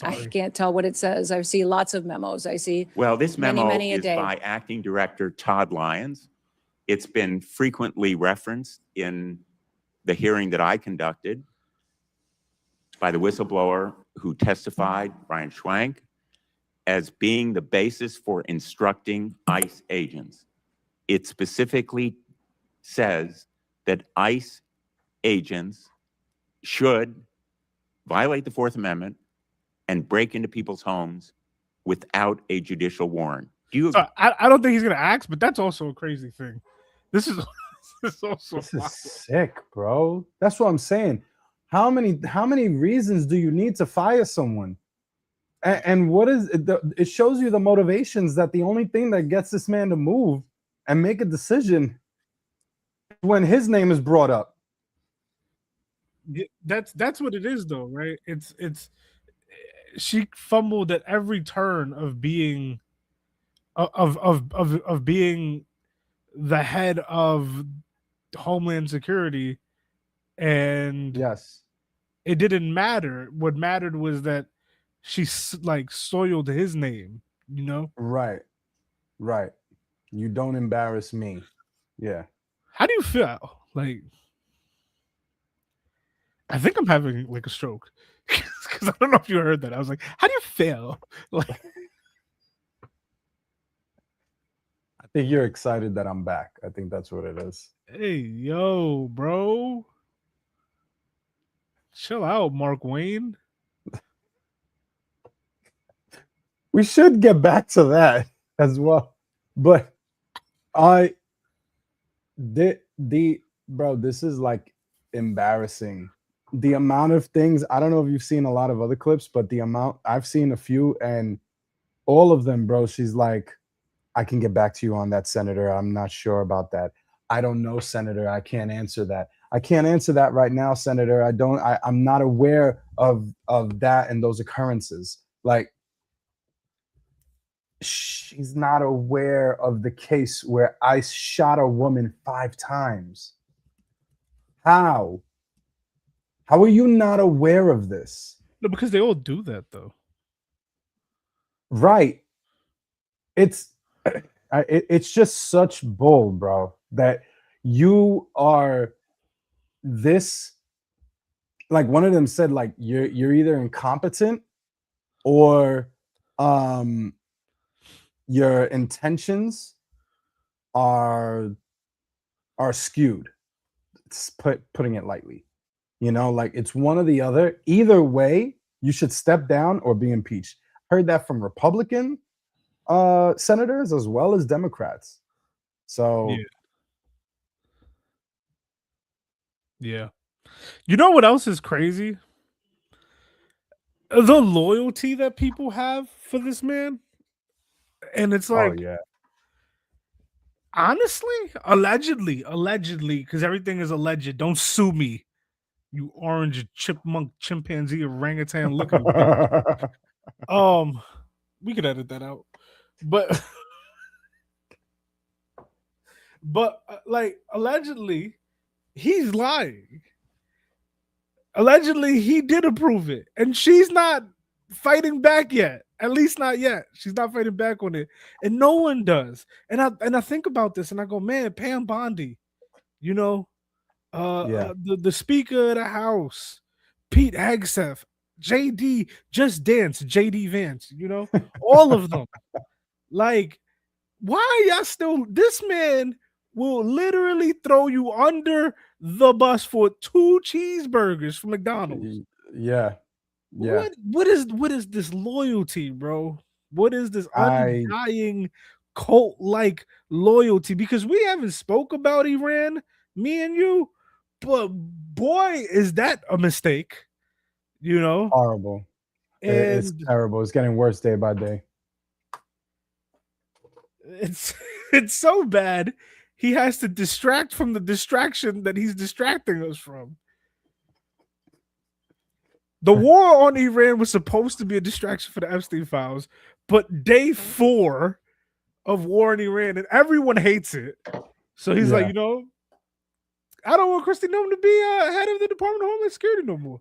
[SPEAKER 8] I can't tell what it says. I see lots of memos. I see
[SPEAKER 16] Well, this memo
[SPEAKER 8] many a
[SPEAKER 16] is
[SPEAKER 8] day.
[SPEAKER 16] by acting director Todd Lyons. It's been frequently referenced in the hearing that I conducted by the whistleblower who testified, Brian Schwank. as being the basis for instructing ICE agents. It specifically says that ICE agents should violate the Fourth Amendment and break into people's homes without a judicial warrant. Do you agree?
[SPEAKER 1] I don't think he's gonna ask, but that's also a crazy thing. This is also
[SPEAKER 2] This is sick, bro. That's what I'm saying. How many reasons do you need to fire someone? And what is it? It shows you the motivations that the only thing that gets this man to move and make a decision when his name is brought up.
[SPEAKER 1] That's what it is, though, right? It's she fumbled at every turn of being of being the head of Homeland Security, and
[SPEAKER 2] yes,
[SPEAKER 1] it didn't matter. What mattered was that she like soiled his name, you know?
[SPEAKER 2] Right. You don't embarrass me. Yeah.
[SPEAKER 1] How do you feel? Like, I think I'm having like a stroke because I don't know if you heard that. I was like, how do you feel? Like,
[SPEAKER 2] I think you're excited that I'm back. I think that's what it is.
[SPEAKER 1] hey, yo, bro. Chill out, Mark Wayne.
[SPEAKER 2] We should get back to that as well. But bro, this is like embarrassing. The amount of things, I don't know if you've seen a lot of other clips, but the amount, I've seen a few, and all of them, bro, she's like, I can get back to you on that, Senator. I'm not sure about that. I don't know, Senator. I can't answer that. I can't answer that right now, Senator. I'm not aware of that and those occurrences. Like, she's not aware of the case where ICE shot a woman 5 times. How are you not aware of this?
[SPEAKER 1] No, because they all do that, though.
[SPEAKER 2] Right. It's just such bull, bro, that you are this, like one of them said, like you're either incompetent or your intentions are skewed. It's putting it lightly. You know, like it's one or the other. Either way, you should step down or be impeached. Heard that from Republican senators as well as Democrats. So
[SPEAKER 1] yeah. You know what else is crazy? The loyalty that people have for this man. And it's like,
[SPEAKER 2] oh yeah,
[SPEAKER 1] honestly, allegedly, because everything is alleged. Don't sue me, you orange chipmunk chimpanzee orangutan looking. We could edit that out, but like allegedly, he's lying. Allegedly, he did approve it, and she's not fighting back yet. At least not yet. She's not fighting back on it, and no one does. And I think about this, and I go, man, Pam Bondi, you know, the Speaker of the House, Pete Hegseth, JD Just Dance, JD Vance, you know, all of them. Like, why are y'all still? This man will literally throw you under the bus for 2 cheeseburgers from McDonald's.
[SPEAKER 2] Yeah.
[SPEAKER 1] What is this loyalty, bro? What is this undying cult-like loyalty? Because we haven't spoke about Iran, me and you, but boy, is that a mistake, you know?
[SPEAKER 2] Horrible. It's terrible. It's getting worse day by day.
[SPEAKER 1] It's so bad. He has to distract from the distraction that he's distracting us from. The war on Iran was supposed to be a distraction for the Epstein files, but day 4 of war in Iran, and everyone hates it. So he's like, you know, I don't want Kristi Noem to be head of the Department of Homeland Security no more.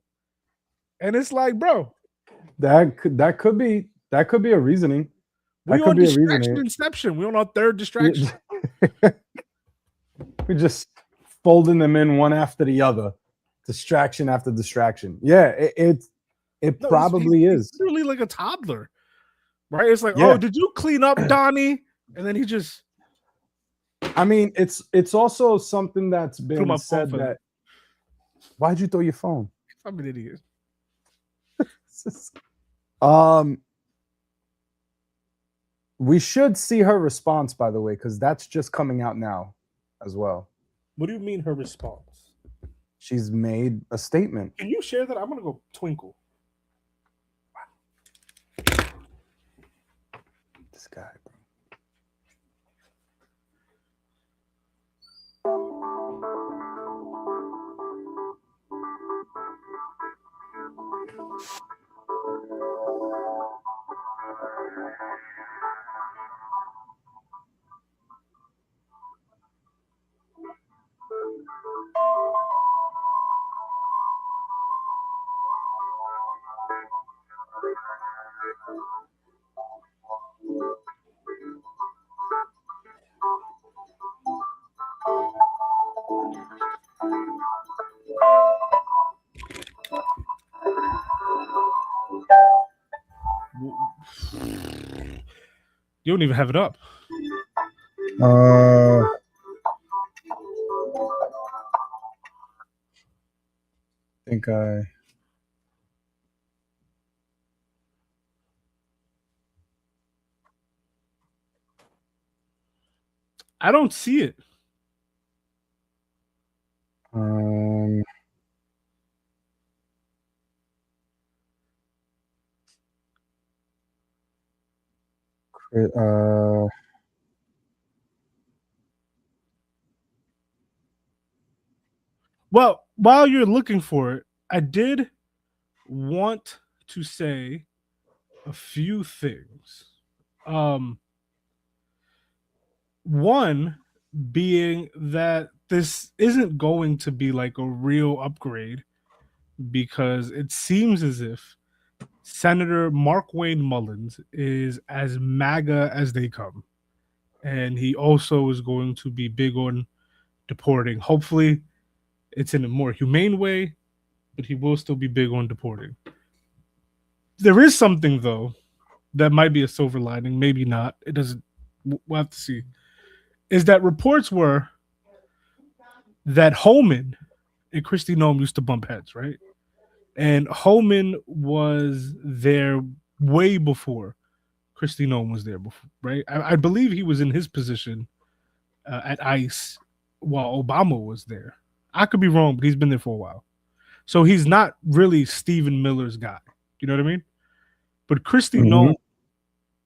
[SPEAKER 1] And it's like, bro,
[SPEAKER 2] that could be a reasoning.
[SPEAKER 1] We on distraction inception. We're on our 3rd distraction.
[SPEAKER 2] We're just folding them in one after the other. Distraction after distraction. Yeah, it probably is.
[SPEAKER 1] It's literally like a toddler. right? It's like,
[SPEAKER 2] Yeah.
[SPEAKER 1] oh, did you clean up, Donnie? And then he just
[SPEAKER 2] I mean, it's also something that's
[SPEAKER 1] threw
[SPEAKER 2] been
[SPEAKER 1] my phone
[SPEAKER 2] said
[SPEAKER 1] for
[SPEAKER 2] that. Why'd you throw your phone?
[SPEAKER 1] I'm an idiot.
[SPEAKER 2] We should see her response, by the way, because that's just coming out now as well.
[SPEAKER 1] What do you mean her response?
[SPEAKER 2] She's made a statement.
[SPEAKER 1] Can you share that? I'm gonna go twinkle.
[SPEAKER 2] This guy, bro.
[SPEAKER 1] You don't even have it up.
[SPEAKER 2] Think
[SPEAKER 1] I don't see it. Well, while you're looking for it, I did want to say a few things. One being that this isn't going to be like a real upgrade because it seems as if Senator Mark Wayne Mullins is as MAGA as they come. And he also is going to be big on deporting. Hopefully, it's in a more humane way, but he will still be big on deporting. There is something, though, that might be a silver lining, maybe not. It doesn't, we'll have to see. Is that reports were that Holman and Kristi Noem used to bump heads, right? And Holman was there way before Kristi Noem was there before, right? I believe he was in his position at ICE while Obama was there. I could be wrong, but he's been there for a while. So he's not really Stephen Miller's guy. You know what I mean? But Kristi Noem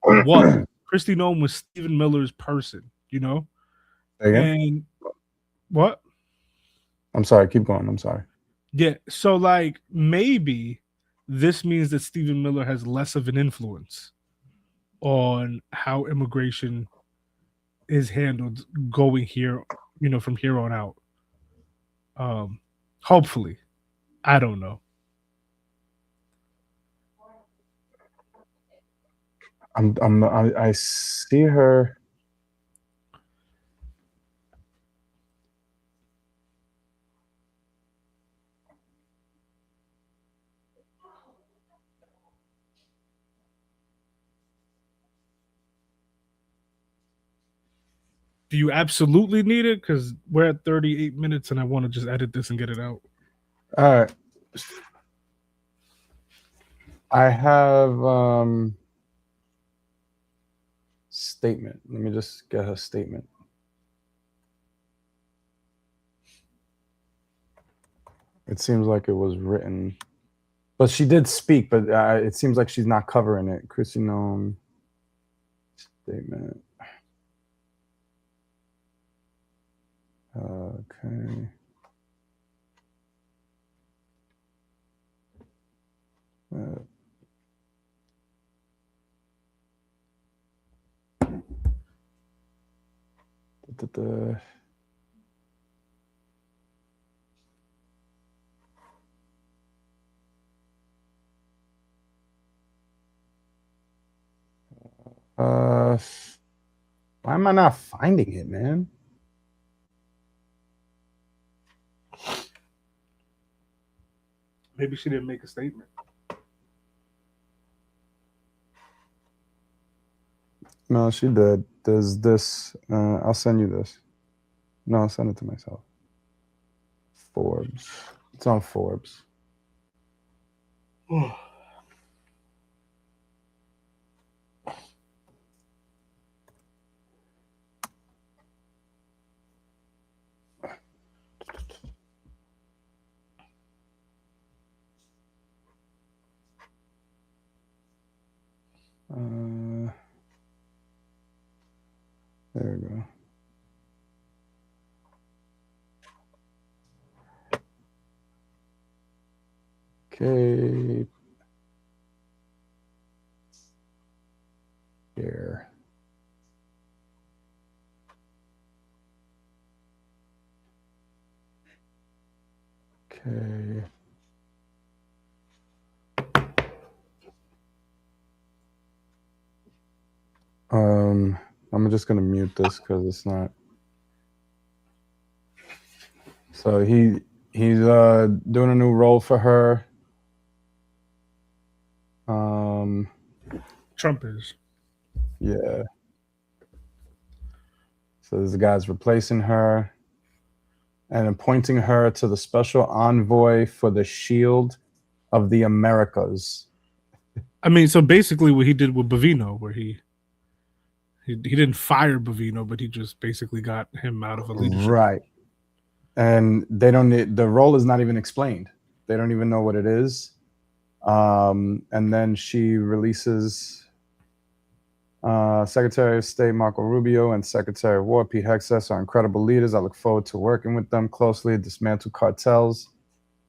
[SPEAKER 1] was. Kristi Noem was Stephen Miller's person, you know? And what?
[SPEAKER 2] I'm sorry. Keep going. I'm sorry.
[SPEAKER 1] Yeah. So, like, maybe this means that Stephen Miller has less of an influence on how immigration is handled going here, you know, from here on out. Hopefully. I don't know.
[SPEAKER 2] I see her.
[SPEAKER 1] Do you absolutely need it? Because we're at 38 minutes and I want to just edit this and get it out.
[SPEAKER 2] All right. I have statement. Let me just get her statement. It seems like it was written, but she did speak, but it seems like she's not covering it. Kristi Noem statement. Okay. Why am I not finding it, man?
[SPEAKER 1] Maybe she didn't make a statement.
[SPEAKER 2] No, she did. There's this. I'll send you this. No, I'll send it to myself. Forbes. It's on Forbes. There we go. Okay. Here. Okay. I'm just gonna mute this because it's not. So he's doing a new role for her.
[SPEAKER 1] Trump is.
[SPEAKER 2] Yeah. So this guy's replacing her and appointing her to the special envoy for the Shield of the Americas.
[SPEAKER 1] I mean, so basically what he did with Bovino, where he didn't fire Bovino, but he just basically got him out of a leadership.
[SPEAKER 2] Right. And they don't need, the role is not even explained. They don't even know what it is. And then she releases Secretary of State Marco Rubio and Secretary of War Pete Hegseth are incredible leaders. I look forward to working with them closely, dismantle cartels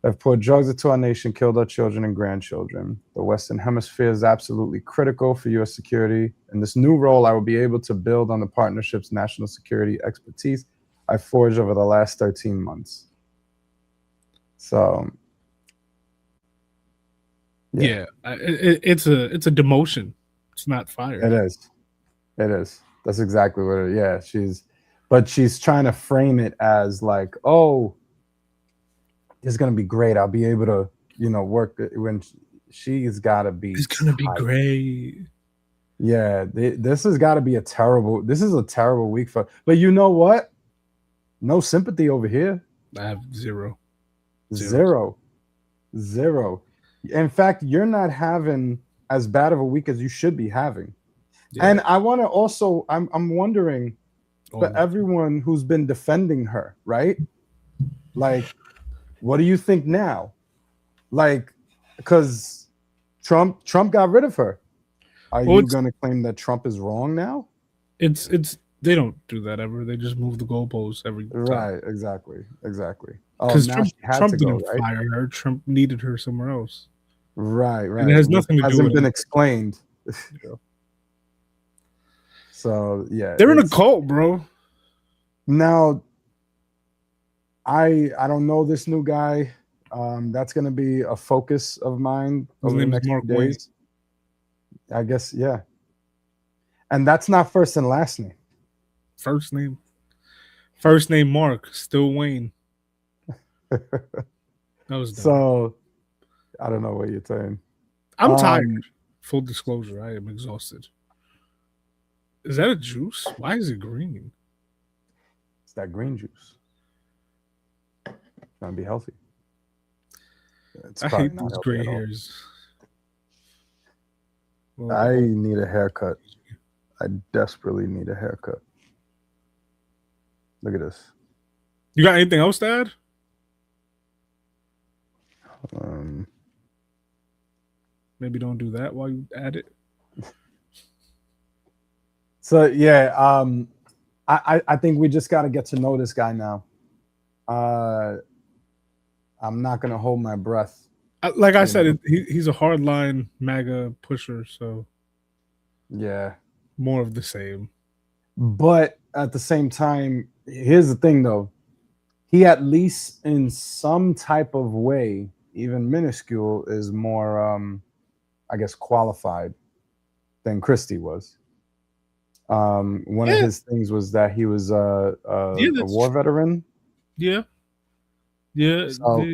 [SPEAKER 2] that have poured drugs into our nation, killed our children and grandchildren. The Western Hemisphere is absolutely critical for U.S. security. In this new role, I will be able to build on the partnership's national security expertise I forged over the last 13 months. So,
[SPEAKER 1] yeah, it's a demotion. It's not fired.
[SPEAKER 2] It is. It is. That's exactly what it is. Yeah, she's trying to frame it as like, oh, it's gonna be great. I'll be able to, work when she's gotta be.
[SPEAKER 1] It's gonna be great.
[SPEAKER 2] Yeah, this has got to be a terrible week for. But you know what? No sympathy over here.
[SPEAKER 1] I have zero.
[SPEAKER 2] In fact, you're not having as bad of a week as you should be having. Yeah. And I want to also, I'm wondering for everyone who's been defending her, right? Like, what do you think now? Like, because Trump got rid of her. Are you going to claim that Trump is wrong now?
[SPEAKER 1] It's they don't do that ever. They just move the goalposts every time.
[SPEAKER 2] Right, exactly.
[SPEAKER 1] Because Trump didn't fire her. Trump needed her somewhere else.
[SPEAKER 2] Right.
[SPEAKER 1] And it has nothing to do with it.
[SPEAKER 2] Hasn't been explained. So, yeah.
[SPEAKER 1] They're in a cult, bro.
[SPEAKER 2] Now, I don't know this new guy. That's going to be a focus of mine over the next few days. I guess, yeah. And that's not first and last name.
[SPEAKER 1] First name Mark, still Wayne. That was dumb.
[SPEAKER 2] So, I don't know what you're saying.
[SPEAKER 1] I'm tired. Full disclosure, I am exhausted. Is that a juice? Why is it green?
[SPEAKER 2] It's that green juice. Trying to be healthy.
[SPEAKER 1] I hate these gray hairs.
[SPEAKER 2] Well, I need a haircut. I desperately need a haircut. Look at this.
[SPEAKER 1] You got anything else to add? Maybe don't do that while you add it.
[SPEAKER 2] So yeah, I think we just got to get to know this guy now. I'm not gonna hold my breath.
[SPEAKER 1] Like I said, he's a hardline MAGA pusher, so
[SPEAKER 2] yeah,
[SPEAKER 1] more of the same.
[SPEAKER 2] But at the same time, here's the thing, though. He at least in some type of way, even minuscule, is more, I guess, qualified than Christie was. One of his things was that he was a war veteran.
[SPEAKER 1] Yeah.
[SPEAKER 2] So,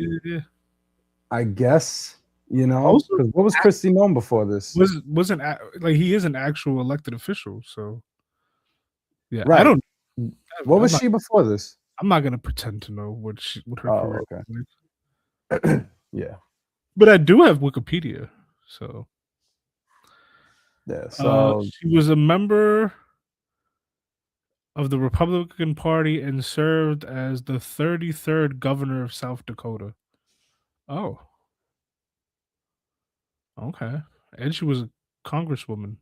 [SPEAKER 2] I guess, You know,
[SPEAKER 1] Also,
[SPEAKER 2] because what was Christy known before this?
[SPEAKER 1] Wasn't like he is an actual elected official, so yeah, I
[SPEAKER 2] Right.
[SPEAKER 1] don't.
[SPEAKER 2] What was
[SPEAKER 1] I'm not,
[SPEAKER 2] she before this?
[SPEAKER 1] I'm not gonna pretend to know what her career
[SPEAKER 2] okay.
[SPEAKER 1] was like.
[SPEAKER 2] Yeah.
[SPEAKER 1] But I do have Wikipedia, so
[SPEAKER 2] yeah. So
[SPEAKER 1] she was a member of the Republican Party and served as the 33rd governor of South Dakota. Oh, okay, and she was a congresswoman.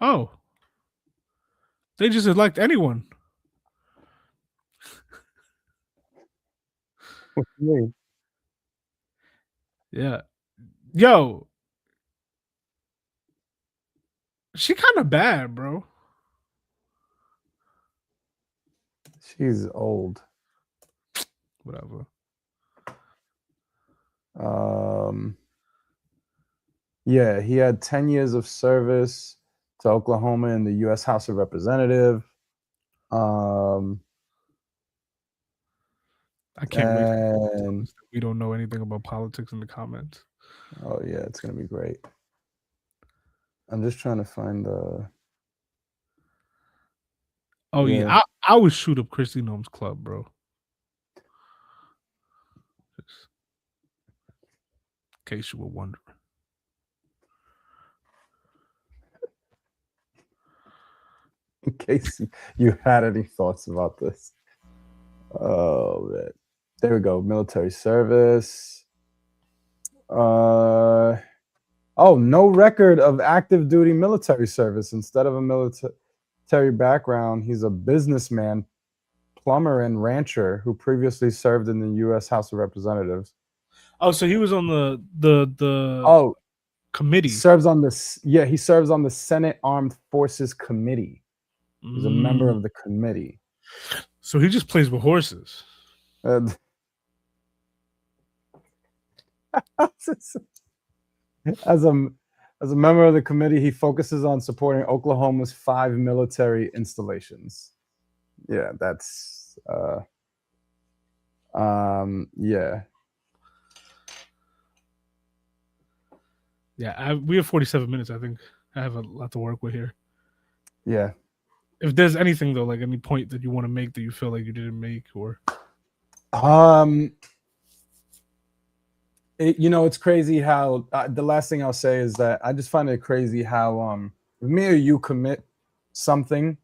[SPEAKER 1] Oh, they just elect anyone.
[SPEAKER 2] what do you mean?
[SPEAKER 1] Yeah, yo, she kind of bad, bro.
[SPEAKER 2] She's old.
[SPEAKER 1] Whatever.
[SPEAKER 2] Yeah, he had 10 years of service to Oklahoma in the U.S. House of Representatives.
[SPEAKER 1] I can't wait.
[SPEAKER 2] And
[SPEAKER 1] We don't know anything about politics in the comments.
[SPEAKER 2] oh yeah, it's gonna be great. I'm just trying to find the.
[SPEAKER 1] Oh yeah, I would shoot up Christy Noem's club, bro. Just in case you were wondering.
[SPEAKER 2] In case you had any thoughts about this. Oh man. There we go. Military service. No record of active duty military service. Instead of a military background, he's a businessman, plumber, and rancher who previously served in the U.S. House of Representatives.
[SPEAKER 1] Oh, so he was on the committee.
[SPEAKER 2] He serves on the Senate Armed Forces Committee. He's a member of the committee.
[SPEAKER 1] So he just plays with horses.
[SPEAKER 2] As a member of the committee, he focuses on supporting Oklahoma's 5 military installations. Yeah, that's yeah.
[SPEAKER 1] Yeah, we have 47 minutes. I think I have a lot to work with here.
[SPEAKER 2] Yeah.
[SPEAKER 1] If there's anything though, like any point that you want to make that you feel like you didn't make, or
[SPEAKER 2] it's crazy how the last thing I'll say is that I just find it crazy how if me or you commit something,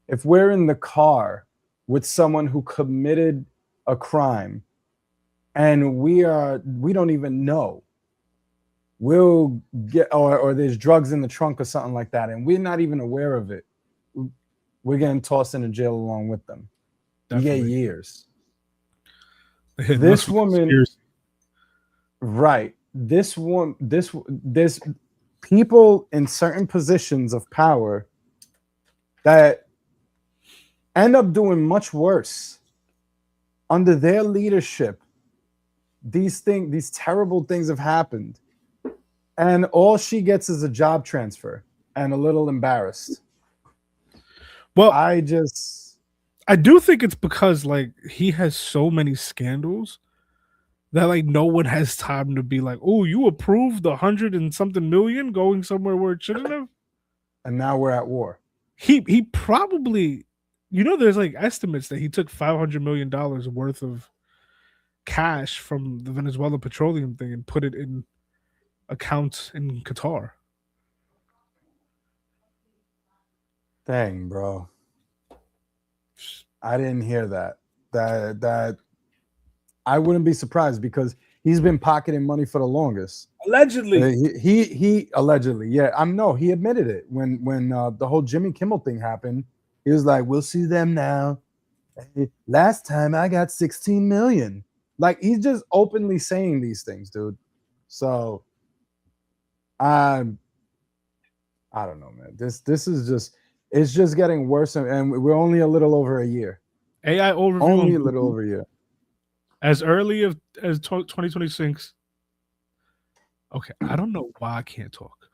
[SPEAKER 2] if we're in the car with someone who committed a crime and we don't even know, we'll get or there's drugs in the trunk or something like that and we're not even aware of it, we're getting tossed into jail along with them.
[SPEAKER 1] Definitely.
[SPEAKER 2] You get years.
[SPEAKER 1] This woman,
[SPEAKER 2] right? There's people in certain positions of power that end up doing much worse under their leadership. These terrible things have happened, and all she gets is a job transfer and a little embarrassed.
[SPEAKER 1] Well,
[SPEAKER 2] I
[SPEAKER 1] do think it's because like he has so many scandals that like no one has time to be like, oh, you approved the 100 and something million going somewhere where it shouldn't have.
[SPEAKER 2] And now we're at war.
[SPEAKER 1] He probably, there's like estimates that he took $500 million worth of cash from the Venezuela petroleum thing and put it in accounts in Qatar.
[SPEAKER 2] Dang, bro. I didn't hear that. That I wouldn't be surprised because he's been pocketing money for the longest.
[SPEAKER 1] Allegedly.
[SPEAKER 2] He allegedly, yeah. He admitted it when the whole Jimmy Kimmel thing happened. He was like, "We'll see them now. Last time I got 16 million." Like he's just openly saying these things, dude. So I don't know, man. This is it's just getting worse, and we're only a little over a year.
[SPEAKER 1] AI overview.
[SPEAKER 2] Only a little over a year.
[SPEAKER 1] As early as 2026. Okay, I don't know why I can't talk.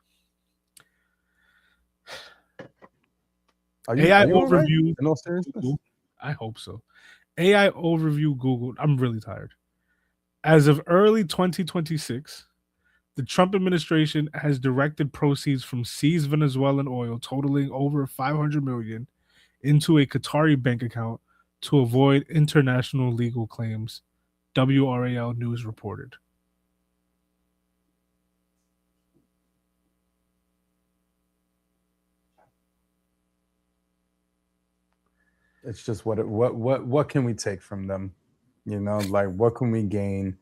[SPEAKER 1] AI overview.
[SPEAKER 2] In all seriousness?
[SPEAKER 1] I hope so. AI overview Googled. I'm really tired. As of early 2026, the Trump administration has directed proceeds from seized Venezuelan oil totaling over 500 million into a Qatari bank account to avoid international legal claims, WRAL News reported.
[SPEAKER 2] It's just what can we take from them? You know, like what can we gain?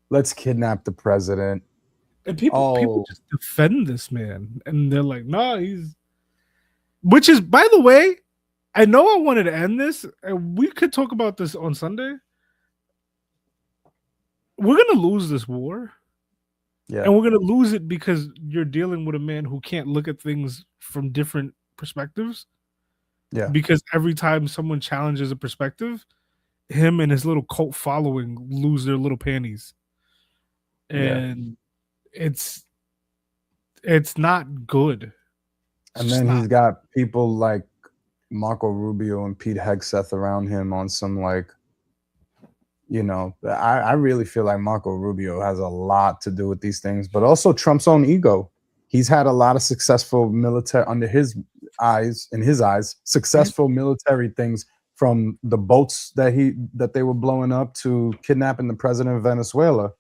[SPEAKER 2] Let's kidnap the president.
[SPEAKER 1] And people just defend this man, and they're like, "Nah, he's." Which is, by the way, I know I wanted to end this, and we could talk about this on Sunday. We're gonna lose this war, and we're gonna lose it because you're dealing with a man who can't look at things from different perspectives.
[SPEAKER 2] Yeah.
[SPEAKER 1] Because every time someone challenges a perspective, him and his little cult following lose their little panties, and it's not good.
[SPEAKER 2] And then he's got people like Marco Rubio and Pete Hegseth around him on some like, you know, I really feel like Marco Rubio has a lot to do with these things, but also Trump's own ego. He's had a lot of successful military in his eyes, successful military things, from the boats that they were blowing up to kidnapping the president of Venezuela.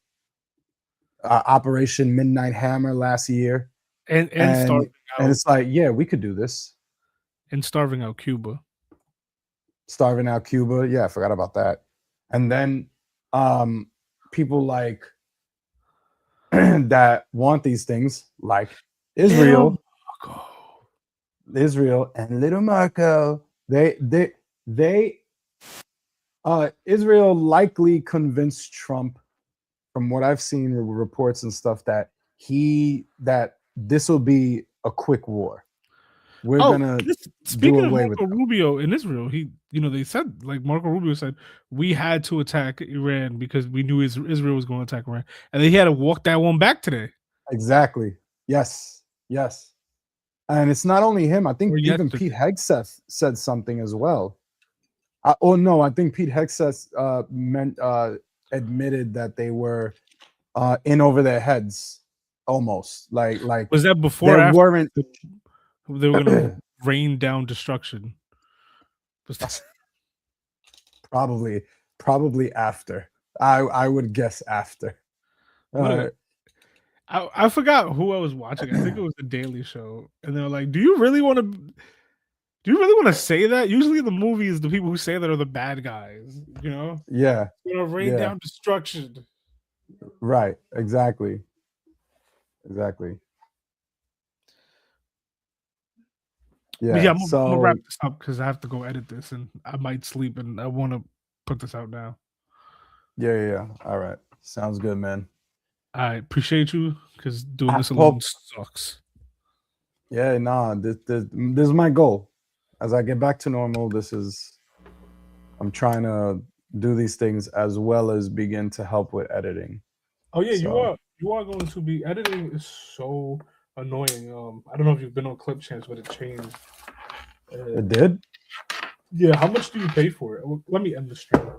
[SPEAKER 2] Operation Midnight Hammer last year.
[SPEAKER 1] And starving out.
[SPEAKER 2] And it's like, yeah, we could do this.
[SPEAKER 1] And starving out Cuba.
[SPEAKER 2] Yeah, I forgot about that. And then people like that want these things, like Israel and little Marco. Israel likely convinced Trump, from what I've seen reports and stuff, that this will be a quick war. We're gonna
[SPEAKER 1] speaking
[SPEAKER 2] do
[SPEAKER 1] of
[SPEAKER 2] away
[SPEAKER 1] Marco
[SPEAKER 2] with
[SPEAKER 1] Rubio in Israel, they said, like, Marco Rubio said, we had to attack Iran because we knew Israel was going to attack Iran, and then he had to walk that one back today.
[SPEAKER 2] Exactly. Yes. And it's not only him. I think even Pete Hegseth said something as well. I think Pete Hegseth admitted that they were in over their heads, almost like.
[SPEAKER 1] Was that before or after they were going to rain down destruction?
[SPEAKER 2] Probably after. I would guess after.
[SPEAKER 1] I forgot who I was watching. I think it was the Daily Show, and they were like, "Do you really want to say that?" Usually in the movies, the people who say that are the bad guys. You know?
[SPEAKER 2] Yeah.
[SPEAKER 1] It's gonna rain down destruction.
[SPEAKER 2] Right. Exactly.
[SPEAKER 1] Yeah, I'm gonna wrap this up because I have to go edit this, and I might sleep, and I want to put this out now.
[SPEAKER 2] Yeah. All right. Sounds good, man.
[SPEAKER 1] I appreciate you, because doing this alone sucks.
[SPEAKER 2] Yeah, this is my goal. As I get back to normal, I'm trying to do these things as well as begin to help with editing.
[SPEAKER 1] Oh yeah, you are going to be editing. Is so annoying. I don't know if you've been on Clip Chance, but it changed.
[SPEAKER 2] It did?
[SPEAKER 1] Yeah. How much do you pay for it? Let me end the stream.